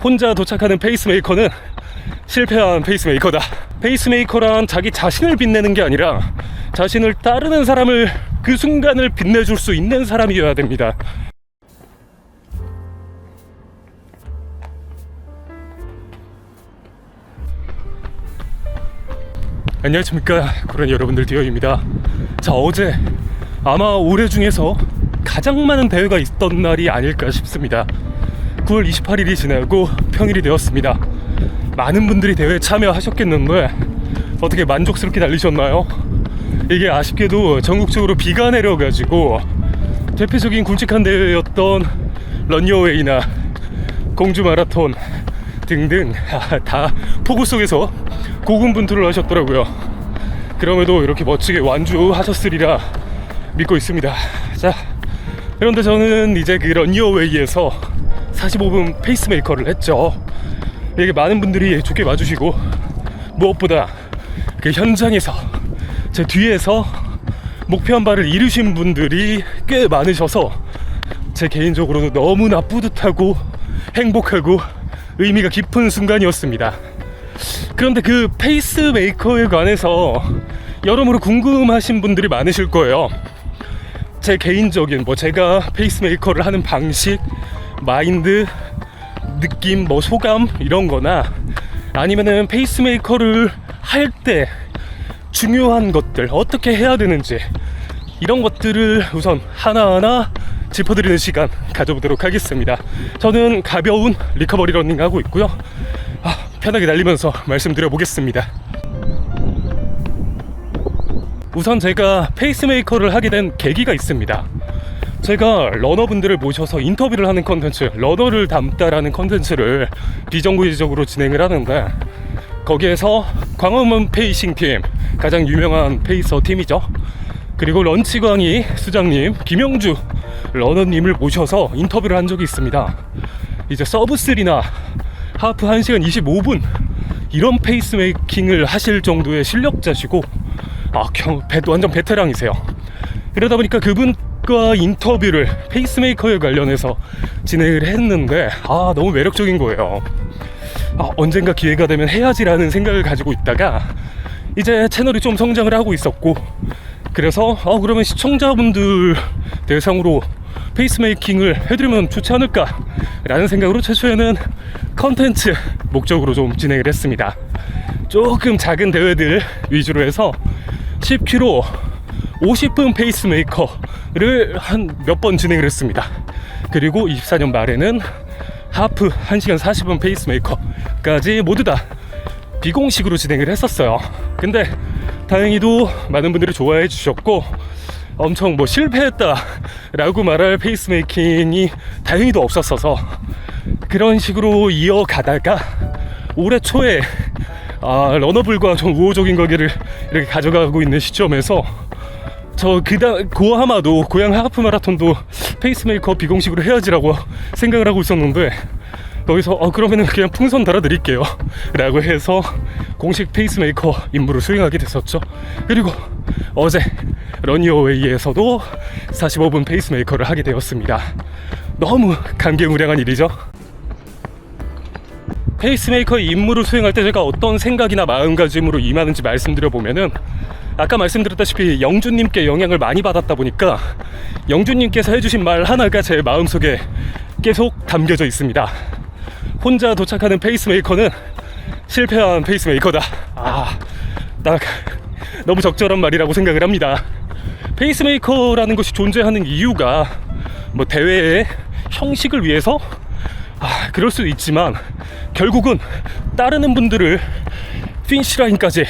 혼자 도착하는 페이스메이커는 실패한 페이스메이커다. 페이스메이커란 자기 자신을 빛내는 게 아니라 자신을 따르는 사람을, 그 순간을 빛내줄 수 있는 사람이어야 됩니다. 안녕하십니까 고라니 여러분들, 디어입니다. 자, 어제 아마 올해 중에서 가장 많은 대회가 있던 날이 아닐까 싶습니다. 9월 28일이 지나고 평일이 되었습니다. 많은 분들이 대회에 참여하셨겠는데 어떻게 만족스럽게 달리셨나요? 이게 아쉽게도 전국적으로 비가 내려가지고 대표적인 굵직한 대회였던 런여웨이나 공주마라톤 등등 다 폭우 속에서 고군분투를 하셨더라고요. 그럼에도 이렇게 멋지게 완주하셨으리라 믿고 있습니다. 자, 그런데 저는 이제 그 런여웨이에서 45분 페이스메이커를 했죠. 이게 많은 분들이 좋게 봐주시고, 무엇보다 그 현장에서 제 뒤에서 목표한 바를 이루신 분들이 꽤 많으셔서 제 개인적으로도 너무나 뿌듯하고 행복하고 의미가 깊은 순간이었습니다. 그런데 그 페이스메이커에 관해서 여러모로 궁금하신 분들이 많으실 거예요. 제 개인적인 제가 페이스메이커를 하는 방식, 마인드, 느낌, 소감 이런 거나 아니면은 페이스메이커를 할 때 중요한 것들, 어떻게 해야 되는지 이런 것들을 우선 하나하나 짚어드리는 시간 가져보도록 하겠습니다. 저는 가벼운 리커버리 러닝 하고 있고요. 편하게 달리면서 말씀드려보겠습니다. 우선 제가 페이스메이커를 하게 된 계기가 있습니다. 제가 러너분들을 모셔서 인터뷰를 하는 컨텐츠, 러너를 담다라는 컨텐츠를 비정부적으로 진행을 하는데, 거기에서 광화문 페이싱팀, 가장 유명한 페이서 팀이죠. 그리고 런치광희 수장님, 김영주 러너님을 모셔서 인터뷰를 한 적이 있습니다. 이제 서브3나 하프 1시간 25분 이런 페이스메이킹을 하실 정도의 실력자시고 완전 베테랑이세요. 그러다 보니까 그분과 인터뷰를 페이스메이커에 관련해서 진행을 했는데 너무 매력적인 거예요. 언젠가 기회가 되면 해야지라는 생각을 가지고 있다가 이제 채널이 좀 성장을 하고 있었고, 그래서 그러면 시청자분들 대상으로 페이스메이킹을 해드리면 좋지 않을까 라는 생각으로 최초에는 컨텐츠 목적으로 좀 진행을 했습니다. 조금 작은 대회들 위주로 해서 10km 50분 페이스메이커를 한 몇 번 진행을 했습니다. 그리고 24년 말에는 하프 1시간 40분 페이스메이커까지 모두 다 비공식으로 진행을 했었어요. 근데 다행히도 많은 분들이 좋아해 주셨고, 엄청 실패했다 라고 말할 페이스메이킹이 다행히도 없었어서 그런 식으로 이어가다가 올해 초에 러너블과 좀 우호적인 거기를 이렇게 가져가고 있는 시점에서 고하마도 고양 하프 마라톤도 페이스메이커 비공식으로 해야지라고 생각을 하고 있었는데, 거기서 그러면은 그냥 풍선 달아드릴게요 라고 해서 공식 페이스메이커 임무를 수행하게 됐었죠. 그리고 어제 런여웨이에서도 45분 페이스메이커를 하게 되었습니다. 너무 감개무량한 일이죠. 페이스메이커 임무를 수행할 때 제가 어떤 생각이나 마음가짐으로 임하는지 말씀드려보면은, 아까 말씀드렸다시피 영준님께 영향을 많이 받았다 보니까 영준님께서 해주신 말 하나가 제 마음속에 계속 담겨져 있습니다. 혼자 도착하는 페이스메이커는 실패한 페이스메이커다. 딱 너무 적절한 말이라고 생각을 합니다. 페이스메이커라는 것이 존재하는 이유가 대회의 형식을 위해서 그럴 수도 있지만, 결국은 따르는 분들을 피니시라인까지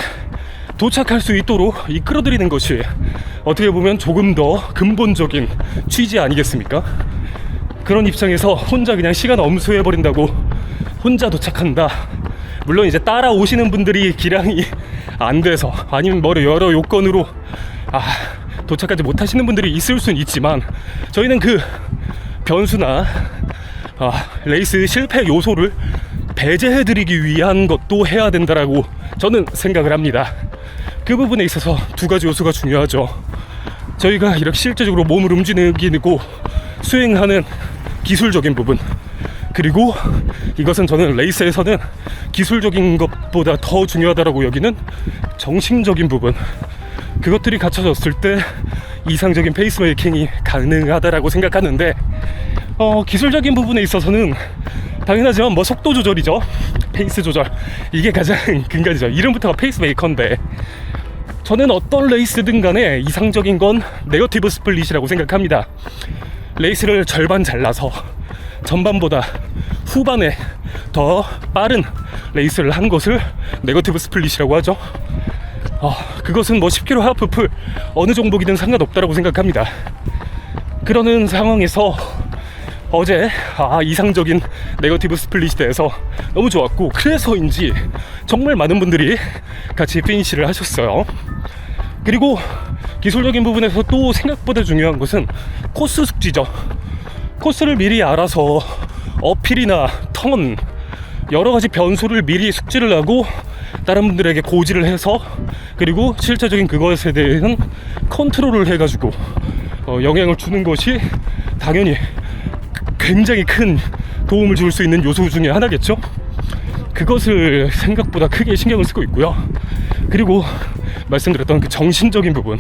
도착할 수 있도록 이끌어드리는 것이 어떻게 보면 조금 더 근본적인 취지 아니겠습니까? 그런 입장에서 혼자 그냥 시간 엄수해버린다고 혼자 도착한다, 물론 이제 따라오시는 분들이 기량이 안 돼서 아니면 여러 요건으로 도착하지 못하시는 분들이 있을 수는 있지만, 저희는 그 변수나 레이스 실패 요소를 배제해드리기 위한 것도 해야 된다라고 저는 생각을 합니다. 그 부분에 있어서 두 가지 요소가 중요하죠. 저희가 이렇게 실제적으로 몸을 움직이고 수행하는 기술적인 부분, 그리고 이것은 저는 레이스에서는 기술적인 것보다 더 중요하다고 여기는 정신적인 부분, 그것들이 갖춰졌을 때 이상적인 페이스메이킹이 가능하다라고 생각하는데, 기술적인 부분에 있어서는 당연하지만 뭐 속도 조절이죠. 페이스 조절, 이게 가장 근간이죠. 이름부터가 페이스메이커인데, 저는 어떤 레이스든 간에 이상적인 건 네거티브 스플릿이라고 생각합니다. 레이스를 절반 잘라서 전반보다 후반에 더 빠른 레이스를 한 것을 네거티브 스플릿이라고 하죠. 그것은 뭐 10km 하프풀 어느 종목이든 상관없다라고 생각합니다. 그러는 상황에서 어제 이상적인 네거티브 스플릿이 돼서 너무 좋았고, 그래서인지 정말 많은 분들이 같이 피니시를 하셨어요. 그리고 기술적인 부분에서 또 생각보다 중요한 것은 코스 숙지죠. 코스를 미리 알아서 어필이나 턴, 여러가지 변수를 미리 숙지를 하고 다른 분들에게 고지를 해서, 그리고 실제적인 그것에 대한 컨트롤을 해가지고 영향을 주는 것이 당연히 굉장히 큰 도움을 줄 수 있는 요소 중에 하나겠죠. 그것을 생각보다 크게 신경을 쓰고 있고요. 그리고 말씀드렸던 그 정신적인 부분,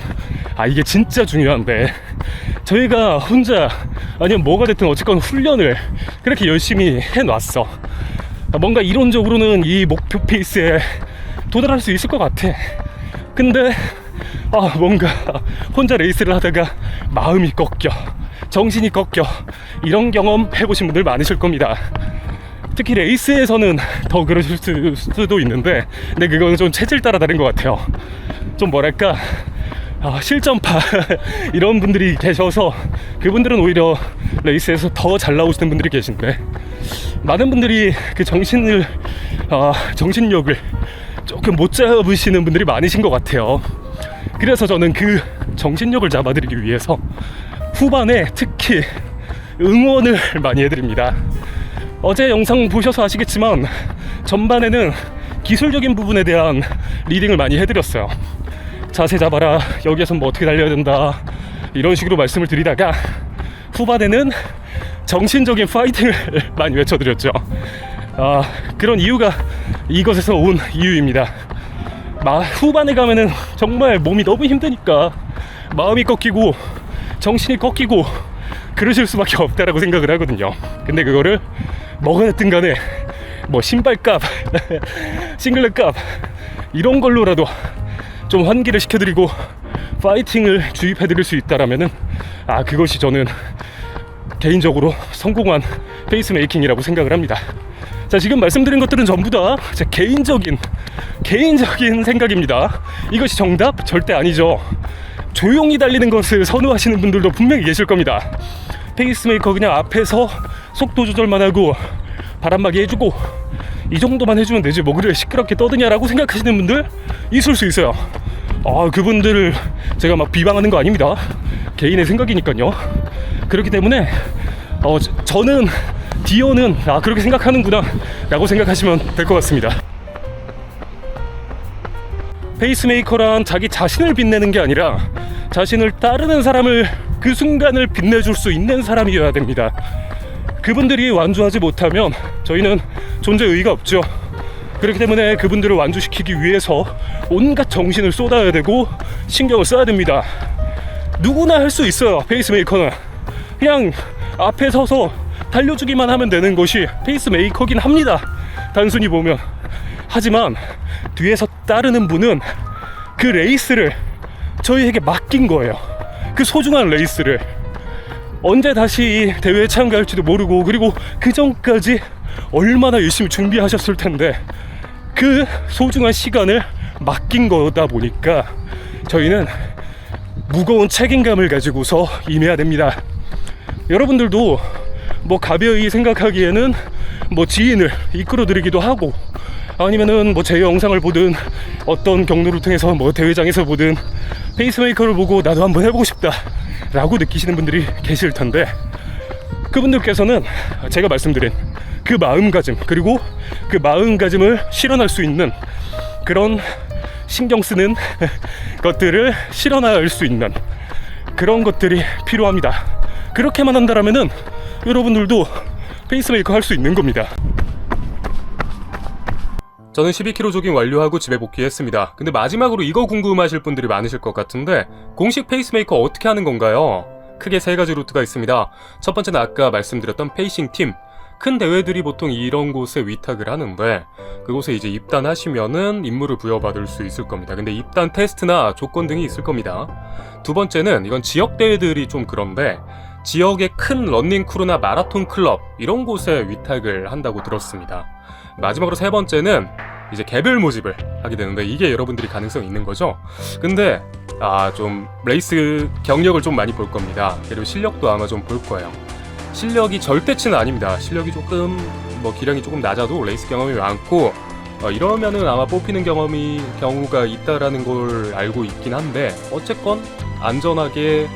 이게 진짜 중요한데, 저희가 혼자 아니면 뭐가 됐든 어쨌건 훈련을 그렇게 열심히 해놨어. 뭔가 이론적으로는 이 목표 페이스에 도달할 수 있을 것 같아. 근데 뭔가 혼자 레이스를 하다가 마음이 꺾여, 정신이 꺾여, 이런 경험 해보신 분들 많으실 겁니다. 특히 레이스에서는 더 그러실 수도 있는데, 근데 그건 좀 체질 따라 다른 것 같아요. 좀 뭐랄까, 실전파 이런 분들이 계셔서 그분들은 오히려 레이스에서 더 잘 나오시는 분들이 계신데, 많은 분들이 그 정신력을 조금 못 잡으시는 분들이 많으신 것 같아요. 그래서 저는 그 정신력을 잡아드리기 위해서 후반에 특히 응원을 많이 해드립니다. 어제 영상 보셔서 아시겠지만 전반에는 기술적인 부분에 대한 리딩을 많이 해드렸어요. 자세 잡아라, 여기에서 뭐 어떻게 달려야 된다, 이런 식으로 말씀을 드리다가 후반에는 정신적인 파이팅을 많이 외쳐드렸죠. 그런 이유가 이것에서 온 이유입니다. 후반에 가면은 정말 몸이 너무 힘드니까 마음이 꺾이고 정신이 꺾이고 그러실 수밖에 없다라고 생각을 하거든요. 근데 그거를 뭐가 됐든 간에 뭐 신발값 싱글렛값 이런 걸로라도 좀 환기를 시켜드리고 파이팅을 주입해드릴 수 있다라면은 그것이 저는 개인적으로 성공한 페이스메이킹이라고 생각을 합니다. 자, 지금 말씀드린 것들은 전부 다 제 개인적인 생각입니다. 이것이 정답? 절대 아니죠. 조용히 달리는 것을 선호하시는 분들도 분명히 계실 겁니다. 페이스메이커 그냥 앞에서 속도 조절만 하고 바람막이 해주고 이 정도만 해주면 되지 뭐 그래 시끄럽게 떠드냐라고 생각하시는 분들 있을 수 있어요. 그분들을 제가 막 비방하는 거 아닙니다. 개인의 생각이니까요. 그렇기 때문에 저는 디어는 그렇게 생각하는구나 라고 생각하시면 될 것 같습니다. 페이스메이커란 자기 자신을 빛내는 게 아니라 자신을 따르는 사람을 그 순간을 빛내줄 수 있는 사람이어야 됩니다. 그분들이 완주하지 못하면 저희는 존재 의의가 없죠. 그렇기 때문에 그분들을 완주시키기 위해서 온갖 정신을 쏟아야 되고 신경을 써야 됩니다. 누구나 할 수 있어요. 페이스메이커는 그냥 앞에 서서 달려주기만 하면 되는 것이 페이스메이커긴 합니다. 단순히 보면. 하지만 뒤에서 따르는 분은 그 레이스를 저희에게 맡긴 거예요. 그 소중한 레이스를 언제 다시 이 대회에 참가할지도 모르고, 그리고 그 전까지 얼마나 열심히 준비하셨을 텐데 그 소중한 시간을 맡긴 거다 보니까 저희는 무거운 책임감을 가지고서 임해야 됩니다. 여러분들도 뭐 가벼이 생각하기에는 뭐 지인을 이끌어드리기도 하고, 아니면은 뭐 제 영상을 보든 어떤 경로를 통해서 뭐 대회장에서 보든 페이스메이커를 보고 나도 한번 해보고 싶다 라고 느끼시는 분들이 계실 텐데, 그분들께서는 제가 말씀드린 그 마음가짐, 그리고 그 마음가짐을 실현할 수 있는 그런 신경 쓰는 것들을 실현할 수 있는 그런 것들이 필요합니다. 그렇게만 한다면은 여러분들도 페이스메이커 할 수 있는 겁니다. 저는 12km 조깅 완료하고 집에 복귀했습니다. 근데 마지막으로 이거 궁금하실 분들이 많으실 것 같은데 공식 페이스메이커 어떻게 하는 건가요? 크게 세 가지 루트가 있습니다. 첫 번째는 아까 말씀드렸던 페이싱 팀. 큰 대회들이 보통 이런 곳에 위탁을 하는데 그곳에 이제 입단하시면은 임무를 부여받을 수 있을 겁니다. 근데 입단 테스트나 조건 등이 있을 겁니다. 두 번째는 이건 지역 대회들이 좀 그런데 지역의 큰 러닝 크루나 마라톤 클럽 이런 곳에 위탁을 한다고 들었습니다. 마지막으로 세 번째는 이제 개별 모집을 하게 되는데 이게 여러분들이 가능성이 있는 거죠. 근데 좀 레이스 경력을 좀 많이 볼 겁니다. 그리고 실력도 아마 좀 볼 거예요. 실력이 절대치는 아닙니다. 실력이 조금 기량이 조금 낮아도 레이스 경험이 많고 이러면은 아마 뽑히는 경우가 있다라는 걸 알고 있긴 한데 어쨌건 안전하게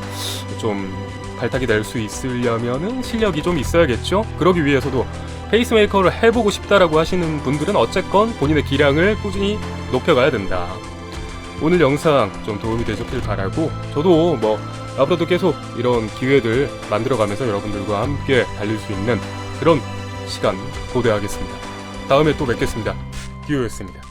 좀 발탁이 될 수 있으려면은 실력이 좀 있어야겠죠. 그러기 위해서도 페이스메이커를 해보고 싶다라고 하시는 분들은 어쨌건 본인의 기량을 꾸준히 높여가야 된다. 오늘 영상 좀 도움이 되셨길 바라고 저도 앞으로도 계속 이런 기회들 만들어가면서 여러분들과 함께 달릴 수 있는 그런 시간 고대하겠습니다. 다음에 또 뵙겠습니다. 듀오였습니다.